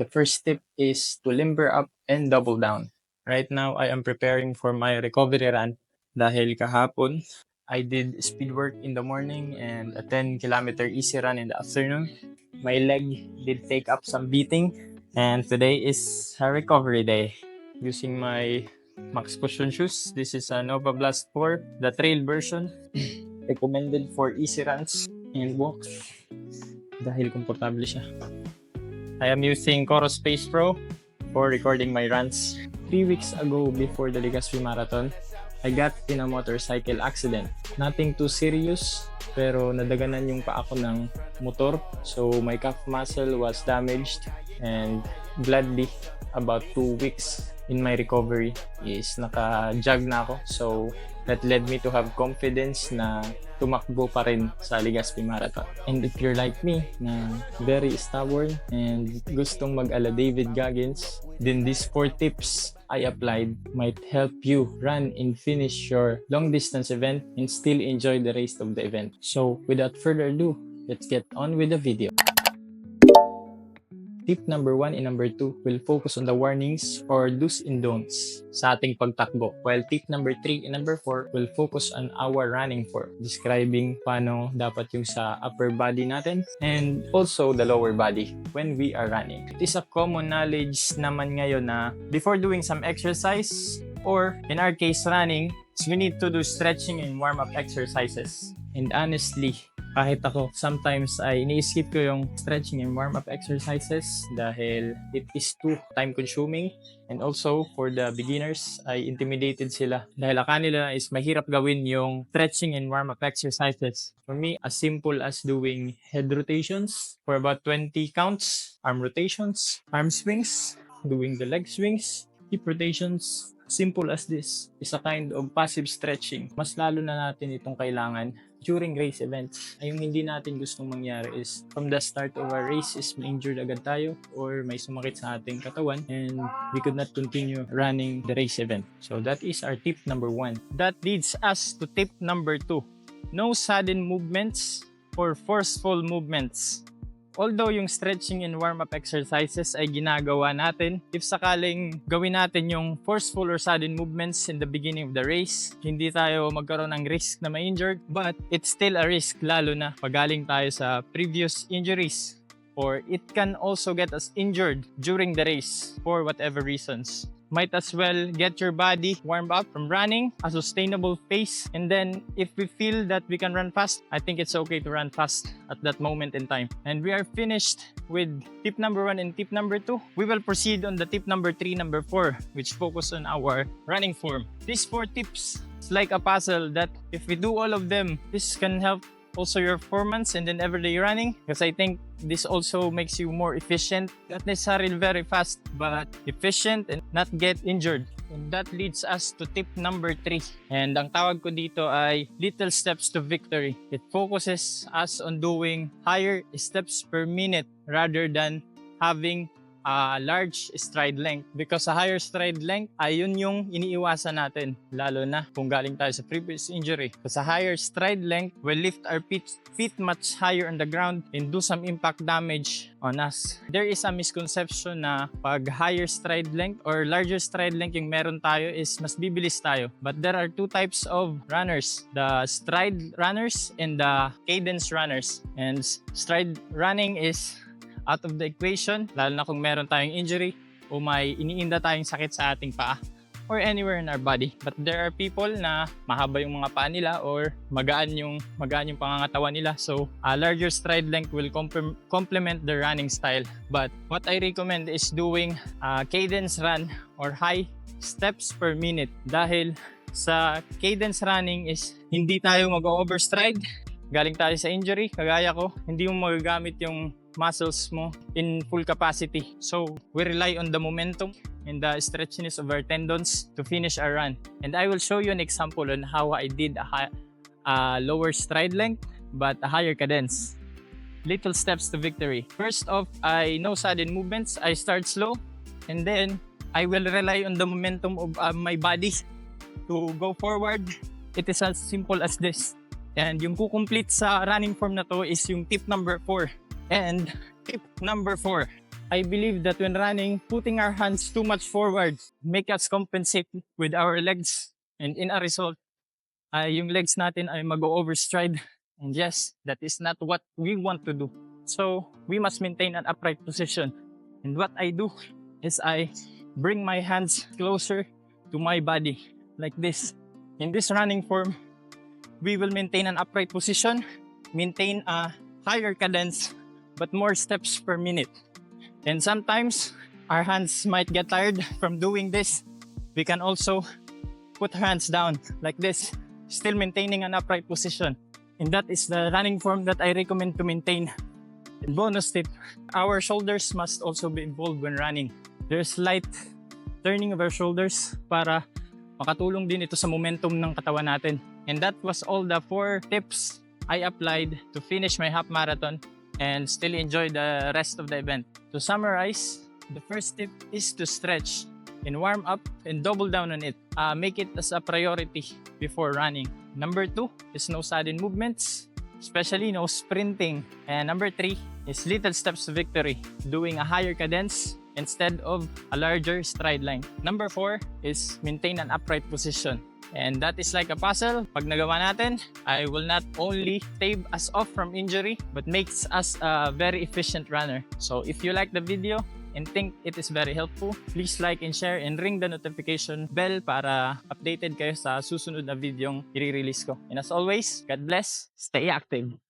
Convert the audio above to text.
The first tip is to limber up and double down. Right now, I am preparing for my recovery run dahil kahapon, I did speed work in the morning and a 10-kilometer easy run in the afternoon. My leg did take up some beating and today is a recovery day. Using my Max Cushion shoes, this is a Nova Blast 4, the trail version. Recommended for easy runs and walks dahil komportable siya. I am using Coro Space Pro for recording my runs. 3 weeks ago before the Legazpi Marathon, I got in a motorcycle accident. Nothing too serious, pero nadaganan yung paa ko ng motor. So my calf muscle was damaged and gladly about 2 weeks in my recovery is naka-jog na ako. So that led me to have confidence na tumakbo pa rin sa Legazpi Marathon. And if you're like me, na very stubborn and gustong mag-ala David Goggins, then these 4 tips I applied might help you run and finish your long distance event and still enjoy the rest of the event. So without further ado, let's get on with the video. Tip number 1 and number 2 will focus on the warnings or do's and don'ts sa ating pagtakbo. While tip number 3 and number 4 will focus on our running form, describing paano dapat yung sa upper body natin and also the lower body when we are running. It is a common knowledge naman ngayon na before doing some exercise or in our case running, we need to do stretching and warm-up exercises. And honestly, kahit ako, sometimes ay ini-skip ko yung stretching and warm-up exercises dahil it is too time-consuming. And also, for the beginners, ay intimidated sila dahil akala nila is mahirap gawin yung stretching and warm-up exercises. For me, as simple as doing head rotations for about 20 counts, arm rotations, arm swings, doing the leg swings, hip rotations, simple as this is a kind of passive stretching. Mas lalo na natin itong kailangan during race events. Ay yung hindi natin gustong mangyari is from the start of our race is ma-injured agad tayo or may sumakit sa ating katawan and we could not continue running the race event. So that is our tip number 1. That leads us to tip number 2. No sudden movements or forceful movements. Although yung stretching and warm-up exercises ay ginagawa natin, if sakaling gawin natin yung forceful or sudden movements in the beginning of the race, hindi tayo magkaroon ng risk na ma-injured, but it's still a risk lalo na pagaling tayo sa previous injuries or it can also get us injured during the race for whatever reasons. Might as well get your body warmed up from running a sustainable pace, and then if we feel that we can run fast, I think it's okay to run fast at that moment in time. And we are finished with tip number 1 and tip number 2. We will proceed on the tip number 3, number 4, which focus on our running form. These 4 tips is like a puzzle that if we do all of them, this can help also your performance and then everyday running, because I think this also makes you more efficient, not necessarily very fast but efficient and not get injured. And that leads us to tip number 3, and ang tawag ko dito ay little steps to victory. It focuses us on doing higher steps per minute rather than having a large stride length, because sa higher stride length ay yun yung iniiwasan natin, lalo na kung galing tayo sa previous injury. Sa higher stride length, we'll lift our feet much higher on the ground and do some impact damage on us. There is a misconception na pag higher stride length or larger stride length yung meron tayo is mas bibilis tayo. But there are 2 types of runners, the stride runners and the cadence runners. And stride running is out of the equation, lalo na kung meron tayong injury o may iniinda tayong sakit sa ating paa or anywhere in our body. But there are people na mahaba yung mga paa nila or magaan yung pangangatawan nila. So a larger stride length will complement the running style. But what I recommend is doing a cadence run or high steps per minute. Dahil sa cadence running is hindi tayo mag-overstride. Galing tayo sa injury, kagaya ko, hindi mo magagamit yung muscles mo in full capacity. So we rely on the momentum and the stretchiness of our tendons to finish our run. And I will show you an example on how I did a lower stride length but a higher cadence. Little steps to victory. First off, no sudden movements. I start slow and then I will rely on the momentum of my body to go forward. It is as simple as this. And yung kukomplete sa running form na to is yung tip number 4. And tip number 4, I believe that when running, putting our hands too much forward make us compensate with our legs. And in a result, yung legs natin ay mag-overstride. And yes, that is not what we want to do. So, we must maintain an upright position. And what I do is I bring my hands closer to my body, like this. In this running form, we will maintain an upright position, maintain a higher cadence, but more steps per minute. And sometimes, our hands might get tired from doing this. We can also put our hands down, like this, still maintaining an upright position. And that is the running form that I recommend to maintain. And bonus tip, our shoulders must also be involved when running. There's slight turning of our shoulders para makatulong din ito sa momentum ng katawan natin. And that was all the 4 tips I applied to finish my half marathon and still enjoy the rest of the event. To summarize, the first tip is to stretch and warm up and double down on it. Make it as a priority before running. Number 2 is no sudden movements, especially no sprinting. And number 3 is little steps to victory, doing a higher cadence instead of a larger stride line. Number 4 is maintain an upright position. And that is like a puzzle. Pag nagawa natin, I will not only stave us off from injury, but makes us a very efficient runner. So if you like the video and think it is very helpful, please like and share and ring the notification bell para updated kayo sa susunod na videong i-release ko. And as always, God bless, stay active.